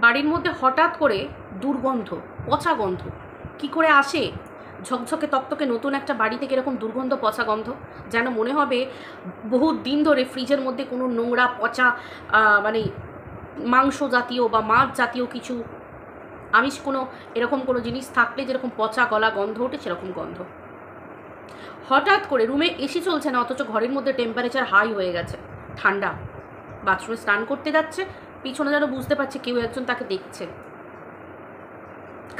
বাড়ির মধ্যে হঠাৎ করে দুর্গন্ধ, পচা গন্ধ কি করে আসে? ঝকঝকে তকতকে নতুন একটা বাড়ি থেকে এরকম দুর্গন্ধ পচা গন্ধ, যেন মনে হবে বহু দিন ধরে ফ্রিজের মধ্যে কোনো নোংরা পচা মানে মাংস জাতীয় বা মাছ জাতীয় কিছু আমিষ কোনো এরকম কোনো জিনিস থাকলে যেরকম পচা গলা গন্ধ ওঠে সেরকম গন্ধ। হঠাৎ করে রুমে এসি চলছে না, অথচ ঘরের মধ্যে টেম্পারেচার হাই হয়ে গেছে, ঠান্ডা। বাথরুমে স্নান করতে যাচ্ছে, পিছনে যেন বুঝতে পারছে কেউ একজন তাকে দেখছে।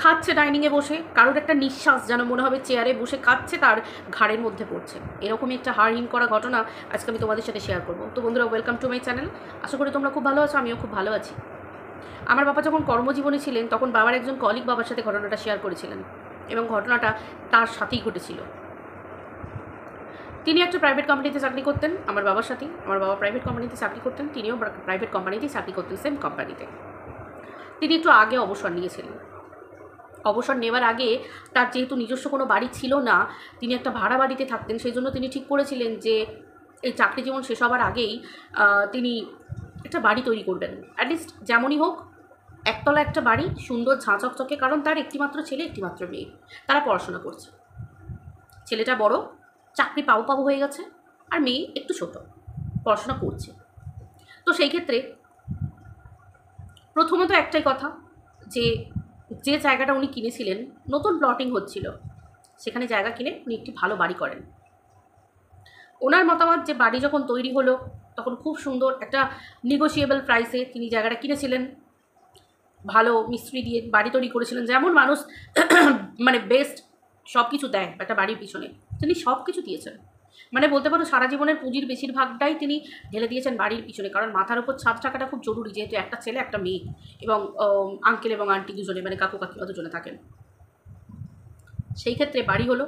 খাচ্ছে ডাইনিংয়ে বসে, কারোর একটা নিঃশ্বাস যেন মনে হবে চেয়ারে বসে খাচ্ছে তার ঘাড়ের মধ্যে পড়ছে। এরকমই একটা হাড়হীন করা ঘটনা আজকে আমি তোমাদের সাথে শেয়ার করবো। তো বন্ধুরা, ওয়েলকাম টু মাই চ্যানেল। আশা করি তোমরা খুব ভালো আছো, আমিও খুব ভালো আছি। আমার বাবা যখন কর্মজীবনে ছিলেন তখন বাবার একজন কলিগ বাবার সাথে ঘটনাটা শেয়ার করেছিলেন, এবং ঘটনাটা তার সাথেই ঘটেছিল। তিনি একটা প্রাইভেট কোম্পানিতে চাকরি করতেন আমার বাবার সাথেই। আমার বাবা প্রাইভেট কোম্পানিতে চাকরি করতেন, তিনিও প্রাইভেট কোম্পানিতেই চাকরি করতেন, সেম কোম্পানিতে। তিনি একটু আগে অবসর নিয়েছিলেন। অবসর নেওয়ার আগে তার যেহেতু নিজস্ব কোনো বাড়ি ছিল না, তিনি একটা ভাড়া বাড়িতে থাকতেন, সেই জন্য তিনি ঠিক করেছিলেন যে এই চাকরি জীবন শেষ হওয়ার আগেই তিনি একটা বাড়ি তৈরি করবেন। অ্যাটলিস্ট যেমনই হোক একতলা একটা বাড়ি, সুন্দর ঝাঁচকচকে, কারণ তার একটিমাত্র ছেলে একটিমাত্র মেয়ে, তারা পড়াশোনা করছে। ছেলেটা বড়, চাকরি পাবো পাবো হয়ে গেছে, আর মেয়ে একটু ছোট, পড়াশোনা করছে। তো সেই ক্ষেত্রে প্রথমত একটাই কথা, যে যে জায়গাটা উনি কিনেছিলেন, নতুন প্লটিং হচ্ছিল, সেখানে জায়গা কিনে উনি একটি ভালো বাড়ি করেন। ওনার মতামত যে বাড়ি যখন তৈরি হলো তখন খুব সুন্দর একটা নেগোশিয়েবল প্রাইসে তিনি জায়গাটা কিনেছিলেন, ভালো মিস্ত্রি দিয়ে বাড়ি তৈরি করেছিলেন, যেমন মানুষ মানে বেস্ট সব কিছু দেয় একটা বাড়ির পিছনে, তিনি সব কিছু দিয়েছেন। মানে বলতে পারো সারা জীবনের পুঁজির বেশিরভাগটাই তিনি ঢেলে দিয়েছেন বাড়ির পিছনে, কারণ মাথার উপর ছাদ থাকাটা খুব জরুরি, যেহেতু একটা ছেলে একটা মেয়ে এবং আঙ্কেল এবং আন্টি দুজনে, মানে কাকু কাকিমা দুজনে থাকেন। সেই ক্ষেত্রে বাড়ি হলো,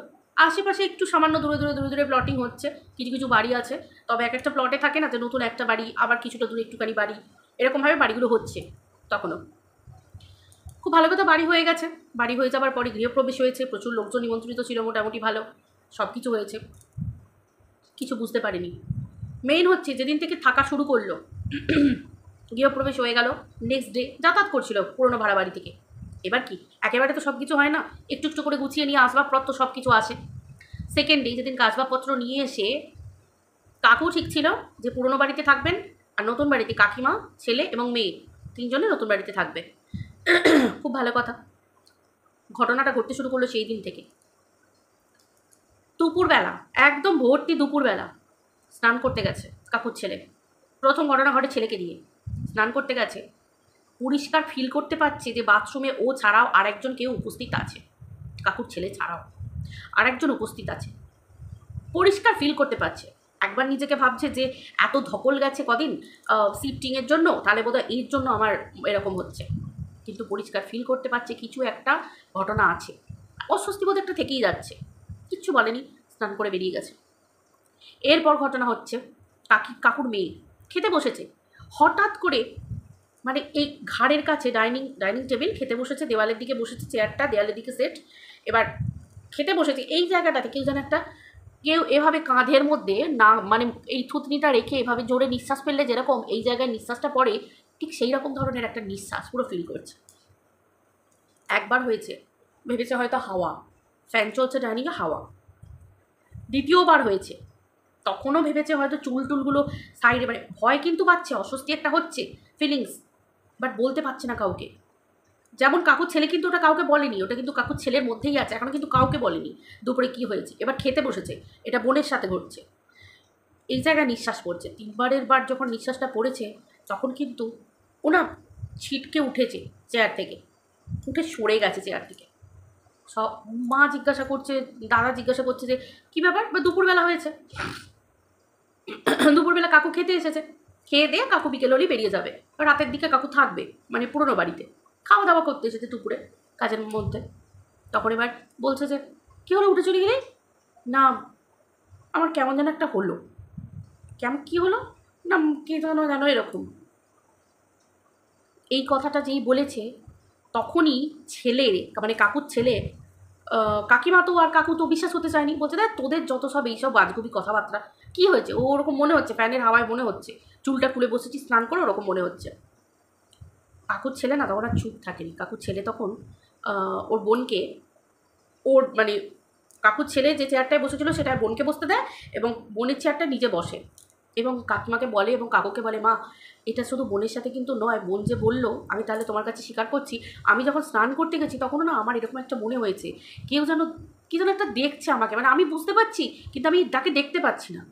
আশেপাশে একটু সামান্য দূরে দূরে দূরে দূরে প্লটিং হচ্ছে, কিছু কিছু বাড়ি আছে, তবে এক একটা প্লটে থাকে না যে নতুন একটা বাড়ি, আবার কিছুটা দূরে একটুখানি বাড়ি, এরকমভাবে বাড়িগুলো হচ্ছে। তখনও খুব ভালো কথা, বাড়ি হয়ে গেছে। বাড়ি হয়ে যাবার পরে গৃহপ্রবেশ হয়েছে, প্রচুর লোকজন নিমন্ত্রিত ছিল, মোটামুটি ভালো সব কিছু হয়েছে। কিছু বুঝতে পারিনি। মেইন হচ্ছে যেদিন থেকে থাকা শুরু করলো, গৃহপ্রবেশ হয়ে গেল, নেক্সট ডে যাতায়াত করছিল পুরোনো ভাড়া বাড়ি থেকে। এবার কি একেবারে তো সব কিছু হয় না, একটু একটু করে গুছিয়ে নিয়ে আসবাবপত্র সব কিছু আসে। সেকেন্ড ডে যেদিন আসবাবপত্র নিয়ে এসে, কাকু ঠিক ছিল যে পুরোনো বাড়িতে থাকবেন, আর নতুন বাড়িতে কাকিমা, ছেলে এবং মেয়ে তিনজনে নতুন বাড়িতে থাকবে। খুব ভালো কথা। ঘটনাটা ঘটতে শুরু করলো সেই দিন থেকে। দুপুরবেলা, একদম ভর্তি দুপুরবেলা স্নান করতে গেছে কাকুর ছেলে। প্রথম ঘটনা ঘটে ছেলেকে দিয়ে। স্নান করতে গেছে, পরিষ্কার ফিল করতে পারছে যে বাথরুমে ও ছাড়াও আরেকজন কেউ উপস্থিত আছে, কাকুর ছেলে ছাড়াও আরেকজন উপস্থিত আছে, পরিষ্কার ফিল করতে পারছে। একবার নিজেকে ভাবছে যে এত ধকল গেছে কদিন শিফটিংয়ের জন্য, তাহলে বোধহয় এর জন্য আমার এরকম হচ্ছে, কিন্তু পরিষ্কার ফিল করতে পারছে কিছু একটা ঘটনা আছে, অস্বস্তি বোধ একটা থেকেই যাচ্ছে। কিচ্ছু বলেনি, স্নান করে বেরিয়ে গেছে। এরপর ঘটনা হচ্ছে, কাকুর মেয়ে খেতে বসেছে, হঠাৎ করে মানে এই ঘাড়ের কাছে ডাইনিং টেবিল, খেতে বসেছে, দেওয়ালের দিকে বসেছে, চেয়ারটা দেওয়ালের দিকে সেট, এবার খেতে বসেছে এই জায়গাটাতে কেউ যেন একটা, কেউ এভাবে কাঁধের মধ্যে না, মানে এই থুতনিটা রেখে এভাবে জোরে নিঃশ্বাস ফেললে যেরকম এই জায়গায় নিঃশ্বাসটা পড়ে, ঠিক সেই রকম ধরনের একটা নিঃশ্বাস পুরো ফিল করছে। একবার হয়েছে, ভেবেছে হয়তো হাওয়া, ফ্যান চলছে ডাইনিংয়ে হাওয়া। দ্বিতীয়বার হয়েছে, তখনও ভেবেছে হয়তো চুল টুলগুলো সাইডে, মানে ভয় কিন্তু পাচ্ছে, অস্বস্তি একটা হচ্ছে ফিলিংস, বাট বলতে পারছে না কাউকে। যেমন কাকুর ছেলে কিন্তু ওটা কাউকে বলেনি, ওটা কিন্তু কাকুর ছেলের মধ্যেই আছে, এখনও কিন্তু কাউকে বলেনি দুপুরে কী হয়েছে। এবার খেতে বসেছে, এটা বোনের সাথে ঘটছে, এই জায়গায় নিঃশ্বাস পড়ছে। তিনবারের বার যখন নিঃশ্বাসটা পড়েছে, তখন কিন্তু ওনা ছিটকে উঠেছে চেয়ার থেকে, উঠে সরে গেছে চেয়ার থেকে। সব মা জিজ্ঞাসা করছে, দাদা জিজ্ঞাসা করছে যে কী ব্যাপার, বা দুপুরবেলা হয়েছে, দুপুরবেলা কাকু খেতে এসেছে, খেয়ে দিয়ে কাকু বিকেল হলেই বেরিয়ে যাবে, রাতের দিকে কাকু থাকবে, মানে পুরোনো বাড়িতে খাওয়া দাওয়া করতে এসেছে দুপুরে কাজের মধ্যে। তখন এবার বলছে যে কী হলো, উঠে চলে গেলে? না আমার কেমন যেন একটা হলো। কেমন কী হলো? না কে জানো জানো এরকম। এই কথাটা যেই বলেছে তখনই ছেলে, মানে কাকুর ছেলে, কাকিমা তো আর কাকু তো বিশ্বাস করতে চায়নি, বলছে দেখ তোদের যত সব এইসব বাজগুবি কথাবার্তা, কী হয়েছে? ওরকম মনে হচ্ছে, ফ্যানের হাওয়ায় মনে হচ্ছে, চুলটা খুলে বসেছি স্নান করে ওরকম মনে হচ্ছে। কাকুর ছেলে না তখন আর চুপ থাকেনি। কাকুর ছেলে তখন ওর বোনকে, ওর মানে কাকুর ছেলে যে চেয়ারটায় বসেছিল সেটা বোনকে বসতে দেয় এবং বোনের চেয়ারটা নিজে বসে এবং কাকিমাকে বলে এবং কাকুকে বলে, মা এটা শুধু বোনের সাথে কিন্তু নয়, বোন যে বললো আমি তাহলে তোমার কাছে স্বীকার করছি, আমি যখন স্নান করতে গেছি তখনও না আমার এরকম একটা মনে হয়েছে কেউ যেন কি যেন একটা দেখছে আমাকে, মানে আমি বুঝতে পারছি কিন্তু আমি তাকে দেখতে পাচ্ছি না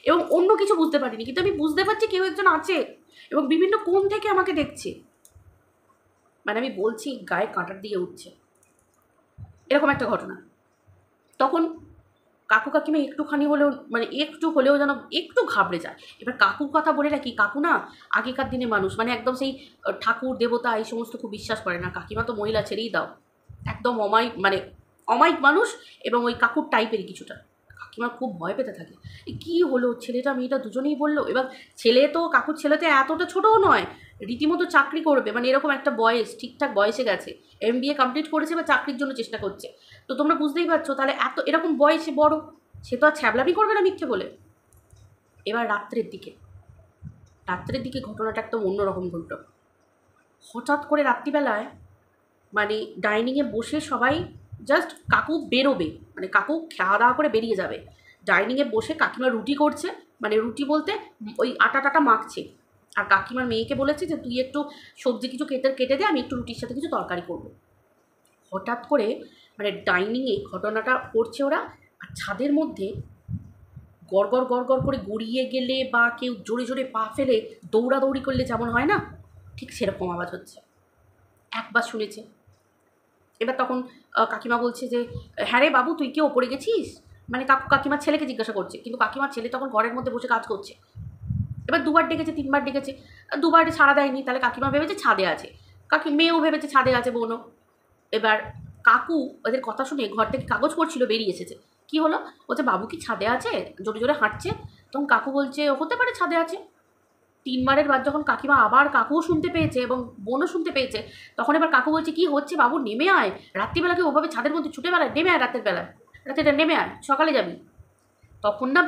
এবং অন্য কিছু বুঝতে পারিনি কিন্তু আমি বুঝতে পারছি কেউ একজন আছে এবং বিভিন্ন কোণ থেকে আমাকে দেখছে। মানে আমি বলছি গায়ে কাঁটার দিয়ে উঠছে, এরকম একটা ঘটনা। তখন কাকু কাকিমা একটুখানি হলেও মানে একটু হলেও যেন একটু ঘাবড়ে যায়। এবার কাকুর কথা বলে রাখি, কাকু না আগেকার দিনে মানুষ, মানে একদম সেই ঠাকুর দেবতা এই সমস্ত খুব বিশ্বাস করে না। কাকিমা তো মহিলা, ছেড়েই দাও, একদম অমায়িক, মানে অমায়িক মানুষ এবং ওই কাকুর টাইপেরই কিছুটা। কাকিমা খুব ভয় পেতে থাকে, কী হলো ছেলেটা মেয়েটা দুজনেই বললো। এবার ছেলে তো কাকুর ছেলে তো এতটা ছোটও নয়, রীতিমতো চাকরি করবে, মানে এরকম একটা বয়স, ঠিকঠাক বয়সে গেছে, MBA কমপ্লিট করেছে বা চাকরির জন্য চেষ্টা করছে। তো তোমরা বুঝতেই পারছো তাহলে এত এরকম বয়সে বড়, সে তো আর ছ্যাবলামি করবে না মিথ্যে বলে। এবার রাত্রের দিকে ঘটনাটা একদম অন্যরকম ঘটল। হঠাৎ করে রাত্রিবেলায় মানে ডাইনিংয়ে বসে সবাই জাস্ট কাকু বেরোবে, মানে কাকু খাওয়া দাওয়া করে বেরিয়ে যাবে, ডাইনিংয়ে বসে কাকিমা রুটি করছে, মানে রুটি বলতে ওই আটা টাটা মাখছে, আর কাকিমার মেয়েকে বলেছে যে তুই একটু সবজি কিছু কেটে দে, আমি একটু রুটির সাথে কিছু তরকারি করবো। হঠাৎ করে মানে ডাইনিংয়ে ঘটনাটা করছে ওরা, আর ছাদের মধ্যে গড়গড় গড়গড় করে গড়িয়ে গেলে বা কেউ জোরে জোরে পা ফেলে দৌড়াদৌড়ি করলে যেমন হয় না, ঠিক সেরকম আওয়াজ হচ্ছে। একবার শুনেছে। এবার তখন কাকিমা বলছে যে হ্যাঁ রে বাবু তুই কি ওপরে গেছিস, মানে কাকিমার ছেলেকে জিজ্ঞাসা করছে, কিন্তু কাকিমার ছেলে তখন ঘরের মধ্যে বসে কাজ করছে। এবার 2বার ডেকেছে 3বার ডেকেছে, 2বার সাড়া দেয়নি, তাহলে কাকিমা ভেবেছে ছাদে আছে, মেয়েও ভেবেছে ছাদে আছে বোনও। এবার কাকু ওদের কথা শুনে ঘর থেকে কাগজ পড়ছিল, বেরিয়ে এসেছে। কি হলো, বলছে বাবু কি ছাদে আছে, জোরে জোরে হাঁটছে। তখন কাকু বলছে হতে পারে ছাদে আছে। 3বারের বার যখন কাকিমা আবার কাকুও শুনতে পেয়েছে এবং বোনও শুনতে পেয়েছে, তখন এবার কাকু বলছে কি হচ্ছে বাবু, নেমে আয়, রাত্রিবেলাকে ওভাবে ছাদের মধ্যে ছুটে বেড়ায়, নেমে আয় রাতের বেলায়, রাত্রিটা নেমে আয়, সকালে যাবি। তখন না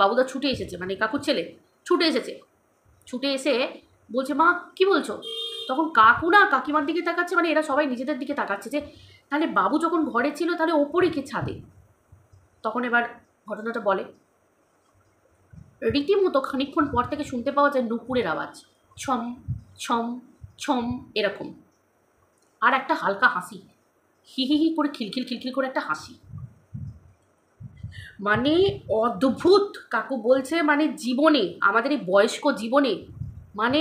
বাবুদা ছুটে এসেছে, মানে কাকুর ছেলে ছুটে এসে বলছে মা কি বলছো। তখন কাকু না কাকিমার দিকে তাকাচ্ছে, মানে এরা সবাই নিজেদের দিকে তাকাচ্ছে যে তাহলে বাবু যখন ঘরে ছিল তাহলে ওপরে কে ছাদে। তখন এবার ঘটনাটা বলে, রীতিমতো খানিকক্ষণ পর থেকে শুনতে পাওয়া যায় নুপুরের আওয়াজ, ছম ছম ছম এরকম, আর একটা হালকা হাসি, হি হি হি করে খিলখিল করে একটা হাসি, মানে অদ্ভুত। কাকু বলছে মানে জীবনে, আমাদের এই বয়স্ক জীবনে, মানে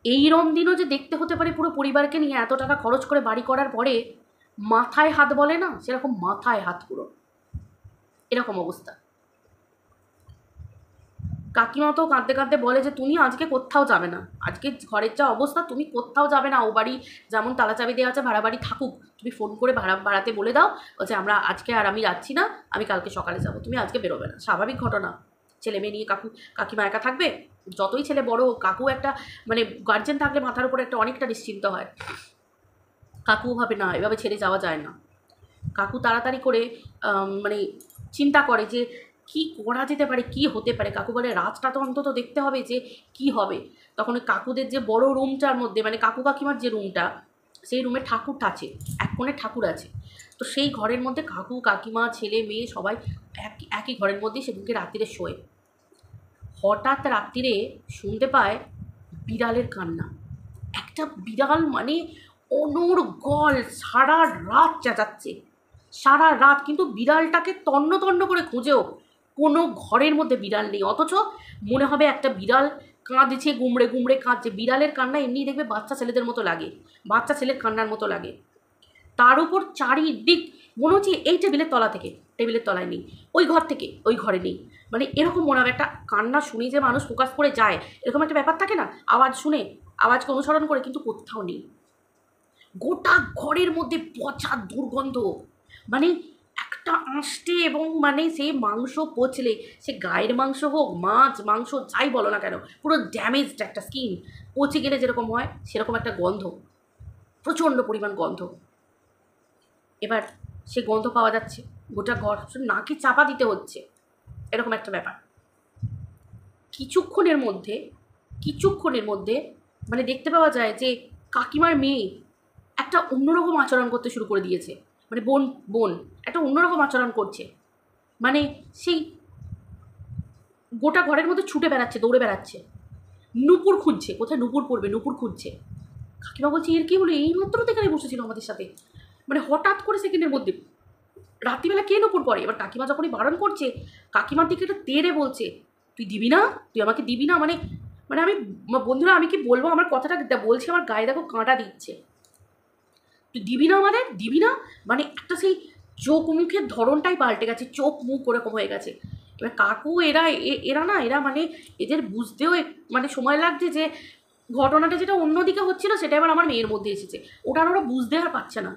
এইরম দিনও যে দেখতে হতে পারে পুরো পরিবারকে নিয়ে এত টাকা খরচ করে বাড়ি করার পরে মাথায় হাত বলে না, সেরকম মাথায় হাত পুরো, এরকম অবস্থা। কাকিমা তো কাঁদতে কাঁদতে বলে যে তুমি আজকে কোথাও যাবে না, আজকে ঘরের যা অবস্থা তুমি কোথাও যাবে না, ও বাড়ি যেমন তালা চাবি দেওয়া আছে ভাড়া বাড়ি থাকুক, তুমি ফোন করে ভাড়াতে বলে দাও বলছে আমরা আজকে আর আমি যাচ্ছি না, আমি কালকে সকালে যাব, তুমি আজকে বেরোবে না। স্বাভাবিক ঘটনা, ছেলে মেয়ে নিয়ে কাকিমা একা থাকবে, যতই ছেলে বড় হোক, কাকু একটা মানে গার্জেন থাকলে মাথার উপরে একটা অনেকটা নিশ্চিন্ত হয়। কাকু ভাবে না এভাবে ছেড়ে যাওয়া যায় না। কাকু তাড়াতাড়ি করে মানে চিন্তা করে যে কি করা যেতে পারে, কি হতে পারে। কাকু বলে রাতটা তো অন্তত দেখতে হবে যে কি হবে। তখন ওই কাকুদের যে বড় রুমটার মধ্যে, মানে কাকু কাকিমার যে রুমটা, সেই রুমে ঠাকুর আছে, এক কোণে ঠাকুর আছে। তো সেই ঘরের মধ্যে কাকু কাকিমা ছেলে মেয়ে সবাই একই ঘরের মধ্যেই সেদিনকে রাত্রিরে শোয়। হঠাৎ রাত্রিরে শুনতে পায় বিড়ালের কান্না। একটা বিড়াল মানে অনর্গল সারা রাত চেঁচাচ্ছে, সারা রাত, কিন্তু বিড়ালটাকে তন্ন তন্ন করে খুঁজেও কোনো ঘরের মধ্যে বিড়াল নেই, অথচ মনে হবে একটা বিড়াল কাঁদছে, গুমড়ে গুমড়ে কাঁদছে। বিড়ালের কান্না এমনি দেখবে বাচ্চা ছেলেদের মতো লাগে, বাচ্চা ছেলের কান্নার মতো লাগে। তার উপর চারিদিক মনে হচ্ছে এই টেবিলের তলা থেকে, টেবিলের তলায় নেই, ওই ঘর থেকে ওই ঘরে নেই, মানে এরকম মনে হবে। একটা কান্না শুনে যে মানুষ ফোকাস করে যায়, এরকম একটা ব্যাপার থাকে না, আওয়াজ শুনে আওয়াজকে অনুসরণ করে, কিন্তু কোথাও নেই। গোটা ঘরের মধ্যে পচা দুর্গন্ধ, মানে একটা আঁশটে, এবং মানে সেই মাংস পচলে, সে গায়ের মাংস হোক মাছ মাংস যাই বলো না কেন, পুরো ড্যামেজড একটা স্কিন, পচে গেলে যেরকম হয় সেরকম একটা গন্ধ, প্রচণ্ড পরিমাণ গন্ধ। এবার সে গন্ধ পাওয়া যাচ্ছে, গোটা ঘর নাকে চাপা দিতে হচ্ছে, এরকম একটা ব্যাপার। কিছুক্ষণের মধ্যে মানে দেখতে পাওয়া যায় যে কাকিমার মেয়ে একটা অন্যরকম আচরণ করতে শুরু করে দিয়েছে, মানে বোন বোন একটা অন্যরকম আচরণ করছে, মানে সেই গোটা ঘরের মধ্যে ছুটে বেড়াচ্ছে, দৌড়ে বেড়াচ্ছে, নুপুর খুঁজছে, কোথায় নুপুর পড়বে নুপুর খুঁজছে। কাকিমা বলছে এর কি হলো, এই মাত্র তো এখানে বসেছিল আমাদের সাথে, মানে হঠাৎ করে সেকেন্ডের মধ্যে রাত্রিবেলা কে নুপুর পড়ে। এবার কাকিমা যখনই বারণ করছে, কাকিমার দিকে একটা তেড়ে বলছে তুই দিবি না, তুই আমাকে দিবি না, মানে মানে আমি বন্ধুরা আমি কি বলবো, আমার কথাটা বলছি আমার গায়ে দেখো কাঁটা দিচ্ছে, তুই দিবি না আমাদের, দিবি না, মানে একটা সেই চোখ মুখের ধরনটাই পাল্টে গেছে, চোখ মুখ ওরকম হয়ে গেছে। এবার কাকু এরা না, এরা মানে এদের বুঝতেও মানে সময় লাগছে যে ঘটনাটা যেটা অন্যদিকে হচ্ছিল সেটা এবার আমার মেয়ের মধ্যে এসেছে, ওটা ওরা বুঝতে আর পারছে না।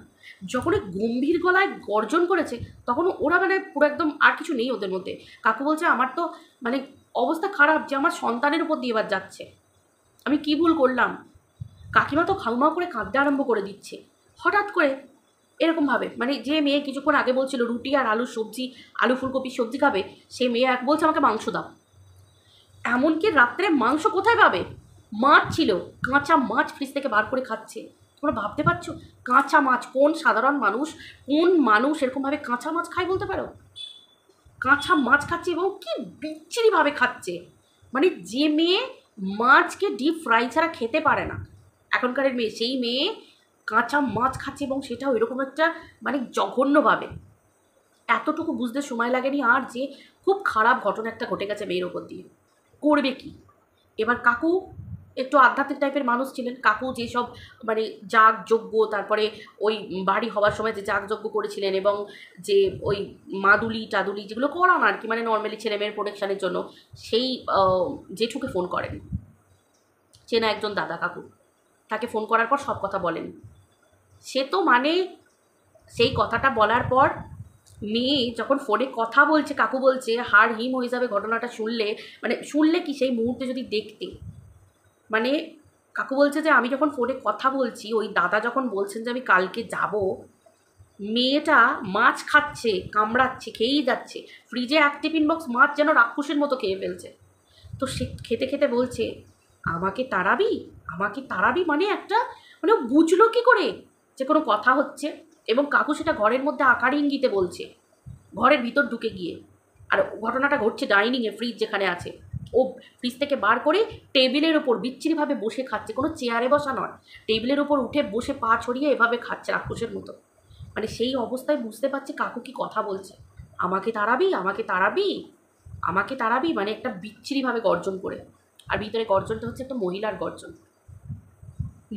যখন গম্ভীর গলায় গর্জন করেছে তখন ওরা মানে পুরো একদম আর কিছু নেই ওদের মধ্যে। কাকু বলছে আমার তো মানে অবস্থা খারাপ, যে আমার সন্তানের উপর দিয়ে এবার যাচ্ছে, আমি কি ভুল করলাম। কাকিমা তো খাউমাউ করে কাঁদতে আরম্ভ করে দিচ্ছে হঠাৎ করে এরকমভাবে, মানে যে মেয়ে কিছুক্ষণ আগে বলছিল রুটি আর আলু সবজি, আলু ফুলকপির সবজি খাবে, সে মেয়ে এক বলছে আমাকে মাংস দাও। এমনকি রাত্রে মাংস কোথায় পাবে, মাছ ছিল, কাঁচা মাছ ফ্রিজ থেকে বার করে খাচ্ছে। তোমরা ভাবতে পারছো কাঁচা মাছ, কোন সাধারণ মানুষ, কোন মানুষ এরকমভাবে কাঁচা মাছ খায় বলতে পারো। কাঁচা মাছ খাচ্ছে এবং কি বিচ্ছিরিভাবে খাচ্ছে, মানে যে মেয়ে মাছকে ডিপ ফ্রাই ছাড়া খেতে পারে না এখনকার মেয়ে, সেই মেয়ে কাঁচা মাছ খাচ্ছে এবং সেটাও এরকম একটা মানে জঘন্যভাবে। এতটুকু বুঝতে সময় লাগেনি আর যে খুব খারাপ ঘটনা একটা ঘটে গেছে মেয়ের ওপর দিয়ে, করবে কি। এবার কাকু একটু আধ্যাত্মিক টাইপের মানুষ ছিলেন, কাকু যেসব মানে যাগযজ্ঞ, তারপরে ওই বাড়ি হওয়ার সময় যে যাগযজ্ঞ করেছিলেন এবং যে ওই মাদুলি টাদুলি যেগুলো করান আর কি, মানে নর্মালি ছেলেমেয়ের প্রোটেকশানের জন্য, সেই জেঠুকে ফোন করেন, চেনা একজন দাদা কাকু, তাকে ফোন করার পর সব কথা বলেন। সে তো মানে সেই কথাটা বলার পর মেয়ে যখন ফোনে কথা বলছে, কাকু বলছে হাড় হিম হয়ে যাবে ঘটনাটা শুনলে, মানে শুনলে কি সেই মুহূর্তে যদি দেখতে, মানে কাকু বলছে যে আমি যখন ফোনে কথা বলছি, ওই দাদা যখন বলছেন যে আমি কালকে যাব, মেয়েটা মাছ খাচ্ছে, কামড়াচ্ছে, খেয়েই যাচ্ছে, ফ্রিজে এক টিফিন বক্স মাছ যেন রাক্ষসের মতো খেয়ে ফেলছে। তো সে খেতে খেতে বলছে আমাকে তাড়াবি, আমাকে তাড়াবি, মানে একটা মানে বুঝলো কী করে যে কোনো কথা হচ্ছে। এবং কাকু সেটা ঘরের মধ্যে আকার ইঙ্গিতে বলছে, ঘরের ভিতর ঢুকে গিয়ে। আর ঘটনাটা ঘটছে ডাইনিংয়ে, ফ্রিজ যেখানে আছে, ও ফ্রিজ থেকে বার করে টেবিলের ওপর বিচ্ছিরিভাবে বসে খাচ্ছে, কোনো চেয়ারে বসা নয়, টেবিলের ওপর উঠে বসে পা ছড়িয়ে এভাবে খাচ্ছে রাক্ষসের মতো। মানে সেই অবস্থায় বুঝতে পারছি কাকু কি কথা বলছে, আমাকে তাড়াবি, আমাকে তাড়াবি, আমাকে তাড়াবি, মানে একটা বিচ্ছিরিভাবে গর্জন করে। আর ভিতরে গর্জনটা হচ্ছে একটা মহিলার গর্জন।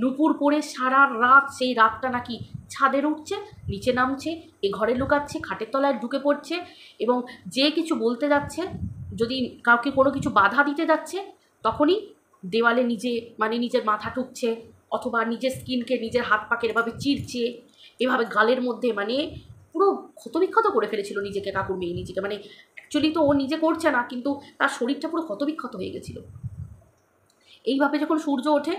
নুপুর পরে সারা রাত, সেই রাতটা নাকি ছাদে উঠছে, নিচে নামছে, এ ঘরে লুকাচ্ছে, খাটের তলায় ঢুকে পড়ছে, এবং যে কিছু বলতে যাচ্ছে, যদি কাউকে কোনো কিছু বাধা দিতে যাচ্ছে, তখনই দেওয়ালে নিজে মানে নিজের মাথা ঠুকছে, অথবা নিজের স্কিনকে নিজের হাত পাকে এভাবে চিরছে, এভাবে গালের মধ্যে, মানে পুরো ক্ষতবিক্ষত করে ফেলেছিল নিজেকে কাকুর মেয়ে নিজেকে। মানে অ্যাকচুয়ালি তো ও নিজে করছে না, কিন্তু তার শরীরটা পুরো ক্ষতবিক্ষত হয়ে গেছিলো। এইভাবে যখন সূর্য ওঠে,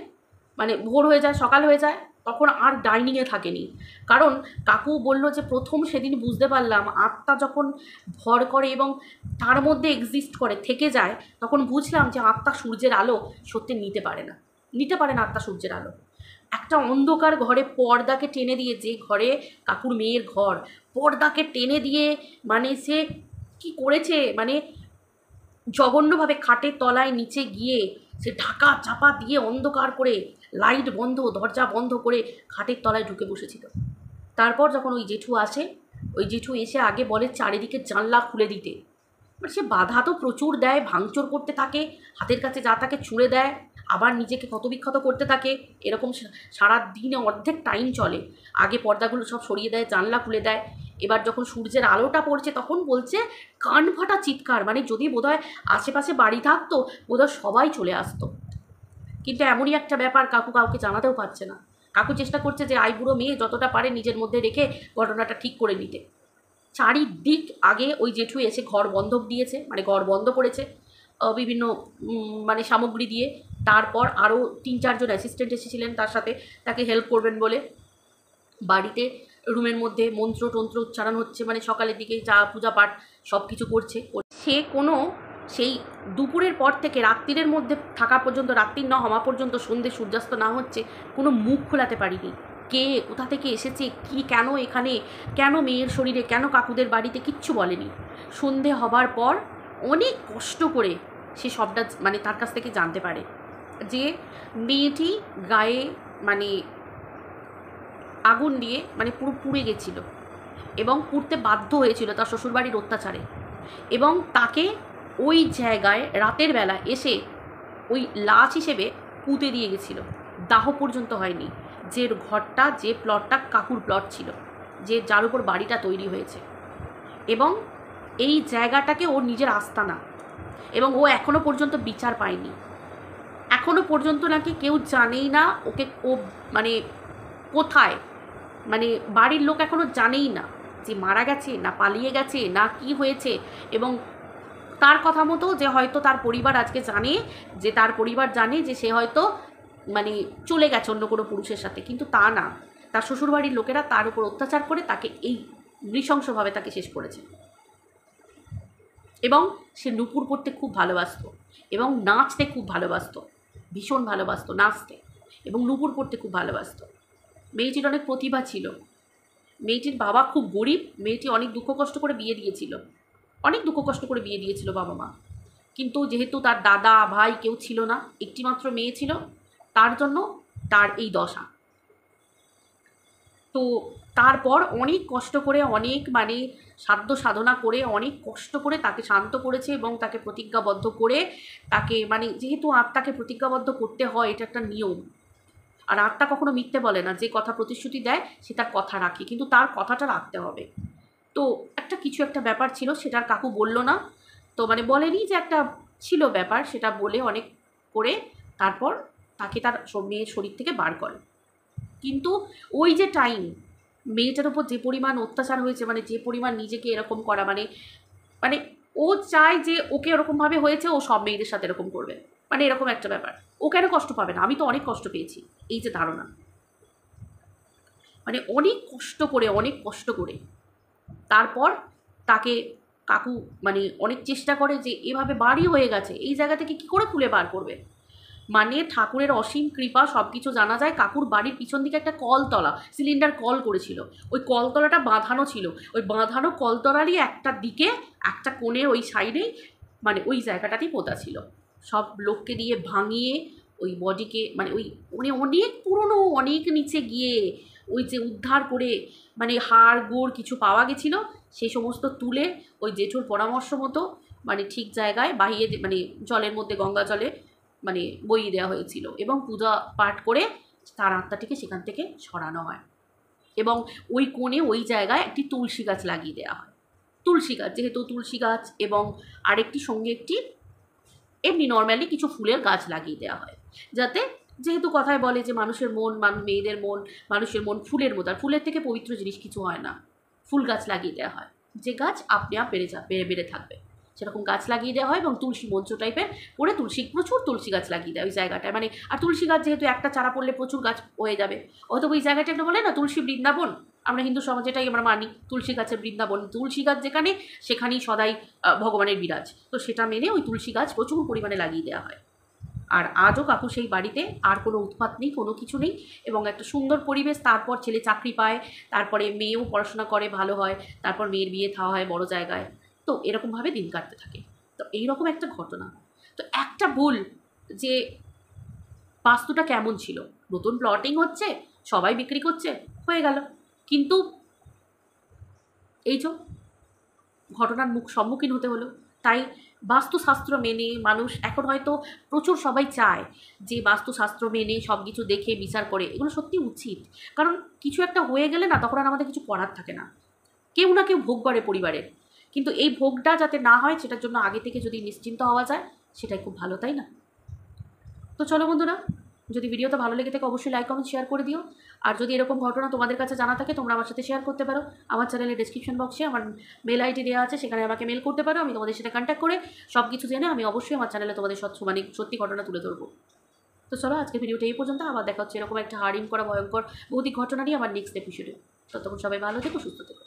মানে ভোর হয়ে যায়, সকাল হয়ে যায়, তখন আর ডাইনিংয়ে থাকেনি। কারণ কাকু বলল যে প্রথম সেদিন বুঝতে পারলাম আত্মা যখন ভর করে এবং তার মধ্যে এক্সিস্ট করে থেকে যায়, তখন বুঝলাম যে আত্মা সূর্যের আলো সত্যি নিতে পারে না, নিতে পারে না আত্মা সূর্যের আলো। একটা অন্ধকার ঘরে পর্দাকে টেনে দিয়ে, যে ঘরে কাকুর মেয়ের ঘর, পর্দাকে টেনে দিয়ে মানে সে কি করেছে, মানে জঘন্যভাবে খাটের তলায় নিচে গিয়ে সে ঢাকা চাপা দিয়ে অন্ধকার করে, লাইট বন্ধ, দরজা বন্ধ করে খাটের তলায় ঢুকে বসেছিল। তারপর যখন ওই জেঠু আসে, ওই জেঠু এসে আগে বলে চারিদিকে জানলা খুলে দিতে, মানে সে বাধা তো প্রচুর দেয়, ভাঙচুর করতে থাকে, হাতের কাছে যা তাকে ছুঁড়ে দেয়, আবার নিজেকে ক্ষতবিক্ষত করতে থাকে, এরকম সারা দিনে অর্ধেক টাইম চলে। আগে পর্দাগুলো সব সরিয়ে দেয়, জানলা খুলে দেয়। এবার যখন সূর্যের আলোটা পড়ছে তখন বলছে কান ফাটা চিৎকার, মানে যদি বোধহয় আশেপাশে বাড়ি থাকতো বোধহয় সবাই চলে আসতো। কিন্তু এমনই একটা ব্যাপার, কাকু কাউকে জানাতেও পারছে না। কাকু চেষ্টা করছে যে আইবুড়ো মেয়ে যতটা পারে নিজের মধ্যে রেখে ঘটনাটা ঠিক করে নিতে। চারিদিক আগে ওই জেঠু এসে ঘর বন্ধক দিয়েছে, মানে ঘর বন্ধ করেছে বিভিন্ন মানে সামগ্রী দিয়ে। তারপর আরও 3-4জন অ্যাসিস্ট্যান্ট এসেছিলেন তার সাথে, তাকে হেল্প করবেন বলে। বাড়িতে রুমের মধ্যে মন্ত্র টন্ত্র উচ্চারণ হচ্ছে, মানে সকালের দিকে যা পূজা পাঠ সব কিছু করছে। সে কোনো সেই দুপুরের পর থেকে রাত্রিরের মধ্যে থাকা পর্যন্ত, রাত্রির না হওয়া পর্যন্ত, সন্ধ্যে সূর্যাস্ত না হচ্ছে, কোনো মুখ খোলাতে পারিনি। কে কোথা থেকে এসেছে, কি কেন এখানে, কেন মেয়ের শরীরে, কেন কাকুদের বাড়িতে, কিচ্ছু বলেনি। সন্ধে হবার পর অনেক কষ্ট করে সে সবটা মানে তার কাছ থেকে জানতে পারে যে মেয়েটি গায়ে মানে আগুন দিয়ে মানে পুরো পুড়ে গেছিল এবং পুড়তে বাধ্য হয়েছিল তার শ্বশুরবাড়ির অত্যাচারে, এবং তাকে ওই জায়গায় রাতের বেলা এসে ওই লাশ হিসেবে পুঁতে দিয়ে গেছিল, দাহ পর্যন্ত হয়নি। যে ঘরটা, যে প্লটটা কাকুর প্লট ছিল, যে যার উপর বাড়িটা তৈরি হয়েছে, এবং এই জায়গাটাকে ওর নিজের আস্তানা, এবং ও এখনও পর্যন্ত বিচার পায়নি। এখনও পর্যন্ত নাকি কেউ জানেই না ওকে, ও মানে কোথায়, মানে বাড়ির লোক এখনও জানেই না যে মারা গেছে না পালিয়ে গেছে না কি হয়েছে। এবং তার কথা মতো যে হয়তো তার পরিবার আজকে জানে, যে তার পরিবার জানে যে সে হয়তো মানে চলে গেছে অন্য কোনো পুরুষের সাথে, কিন্তু তা না, তার শ্বশুরবাড়ির লোকেরা তার উপর অত্যাচার করে তাকে এই নৃশংসভাবে তাকে শেষ করেছে। এবং সে নূপুর পড়তে খুব ভালোবাসতো এবং নাচতে খুব ভালোবাসতো, ভীষণ ভালোবাসতো নাচতে, এবং নূপুর পড়তে খুব ভালোবাসতো। মেয়েটির অনেক প্রতিভা ছিল। মেয়েটির বাবা খুব গরিব, মেয়েটি অনেক দুঃখ কষ্ট করে বিয়ে দিয়েছিল, অনেক দুঃখ কষ্ট করে বিয়ে দিয়েছিল বাবা মা, কিন্তু যেহেতু তার দাদা ভাই কেউ ছিল না, একটিমাত্র মেয়ে ছিল, তার জন্য তার এই দশা। তো তারপর অনেক কষ্ট করে, অনেক মানে সাধ্য সাধনা করে, অনেক কষ্ট করে তাকে শান্ত করেছে এবং তাকে প্রতিজ্ঞাবদ্ধ করে, তাকে মানে যেহেতু আত্মাকে প্রতিজ্ঞাবদ্ধ করতে হয়, এটা একটা নিয়ম। আর আত্মা কখনো মিথ্যে বলে না, যে কথা প্রতিশ্রুতি দেয় সে তার কথা রাখে, কিন্তু তার কথাটা রাখতে হবে। তো কিছু একটা ব্যাপার ছিল, সেটার কাকু বলল না, তো মানে বলেনি যে একটা ছিল ব্যাপার, সেটা বলে অনেক করে তারপর তাকে তার মেয়ের শরীর থেকে বার করে। কিন্তু ওই যে টাইম, মেয়েটার উপর যে পরিমাণ অত্যাচার হয়েছে, মানে যে পরিমাণ নিজেকে এরকম করা, মানে মানে ও চায় যে ওকে এরকমভাবে হয়েছে, ও সব মেয়েদের সাথে এরকম করবে, মানে এরকম একটা ব্যাপার। ও কেন কষ্ট পাবে না, আমি তো অনেক কষ্ট পেয়েছি, এই যে ধারণা, মানে অনেক কষ্ট করে তারপর তাকে কাকু মানে অনেক চেষ্টা করে যে এভাবে বাড়ি হয়ে গেছে, এই জায়গা থেকে কী করে খুলে বার করবে। মানে ঠাকুরের অসীম কৃপা, সব কিছু জানা যায়। কাকুর বাড়ির পিছন দিকে একটা কলতলা, সিলিন্ডার কল করেছিল, ওই কলতলাটা বাঁধানো ছিল, ওই বাঁধানো কলতলারই একটা দিকে একটা কোণে ওই সাইডেই মানে ওই জায়গাটাতেই পোতা ছিল। সব লোককে দিয়ে ভাঙিয়ে ওই বডিকে মানে ওই অনেক পুরনো, অনেক নিচে গিয়ে ওই যে উদ্ধার করে মানে হাড় গোড় কিছু পাওয়া গেছিলো, সেই সমস্ত তুলে ওই জেঠুর পরামর্শ মতো মানে ঠিক জায়গায় বাহিয়ে মানে জলের মধ্যে, গঙ্গা জলে মানে বইয়ে দেওয়া হয়েছিল, এবং পূজা পাঠ করে তার আত্মাটিকে সেখান থেকে সরানো হয়। এবং ওই কোণে ওই জায়গায় একটি তুলসী গাছ লাগিয়ে দেওয়া হয়। তুলসী গাছ, যেহেতু তুলসী গাছ এবং আরেকটি সঙ্গে একটি এমনি নর্মালি কিছু ফুলের গাছ লাগিয়ে দেওয়া হয়, যাতে যেহেতু কথায় বলে যে মানুষের মন, মেয়েদের মন, মানুষের মন ফুলের মতো, আর ফুলের থেকে পবিত্র জিনিস কিছু হয় না। ফুল গাছ লাগিয়ে দেওয়া হয়, যে গাছ আপনি আপ বেড়ে থাকবে, সেরকম গাছ লাগিয়ে দেওয়া হয়। এবং তুলসী মঞ্চ টাইপের করে প্রচুর তুলসী গাছ লাগিয়ে দেয় ওই জায়গাটায়, মানে আর তুলসী গাছ যেহেতু একটা চারা পড়লে প্রচুর গাছ হয়ে যাবে, অথবা ওই জায়গাটা একটা বলে না তুলসী বৃন্দাবন, আমরা হিন্দু সমাজে এটাই আমরা মানি, তুলসী গাছের বৃন্দাবন, তুলসী গাছ যেখানে সেখানেই সদাই ভগবানের বিরাজ, তো সেটা মেনে ওই তুলসী গাছ প্রচুর পরিমাণে লাগিয়ে দেওয়া হয়। আর আজও কাকু সেই বাড়িতে আর কোনো উৎপাত নেই, কোনো কিছু নেই, এবং একটা সুন্দর পরিবেশ। তারপর ছেলে চাকরি পায়, তারপরে মেয়েও পড়াশোনা করে, ভালো হয়, তারপর মেয়ের বিয়ে থাওয়া হয় বড় জায়গায়, তো এরকমভাবে দিন কাটতে থাকে। তো এইরকম একটা ঘটনা। তো একটা ভুল যে বাস্তুটা কেমন ছিল, নতুন প্লটিং হচ্ছে, সবাই বিক্রি করছে, হয়ে গেল, কিন্তু এই যে ঘটনার সম্মুখীন হতে হলো। তাই বাস্তুশাস্ত্র মেনে মানুষ এখন হয়তো প্রচুর সবাই চায় যে বাস্তুশাস্ত্র মেনে সব কিছু দেখে বিচার করে, এগুলো সত্যি উচিত। কারণ কিছু একটা হয়ে গেলে না, তখন আর আমাদের কিছু করার থাকে না, কেউ না কেউ ভোগ করে পরিবারের, কিন্তু এই ভোগটা যাতে না হয় সেটার জন্য আগে থেকে যদি নিশ্চিন্ত হওয়া যায়, সেটাই খুব ভালো, তাই না? তো চলো বন্ধুরা, যদি ভিডিওটা ভালো লেগে থাকে অবশ্যই লাইক কমেন্ট শেয়ার করে দিও। আর যদি এরকম ঘটনা তোমাদের কাছে জানা থাকে, তোমরা আমার সাথে শেয়ার করতে পারো। আমার চ্যানেলের ডেসক্রিপশন বক্সে আমার মেল আইডি দেওয়া আছে, সেখানে আমাকে মেল করতে পারো। আমি তোমাদের সাথে কন্ট্যাক্ট করে সব কিছু জেনে আমি অবশ্যই আমার চ্যানেলে তোমাদের মানে সত্যি ঘটনা তুলে ধরবো। তো চলো, আজকে ভিডিওটা এই পর্যন্ত। আবার দেখা হচ্ছে এরকম একটা হার্ডিং করা ভয়ঙ্কর ভৌতিক ঘটনা নিয়ে আমার নেক্সট এপিসোডে। ততক্ষণ সবাই ভালো থেকো, সুস্থ থেকো।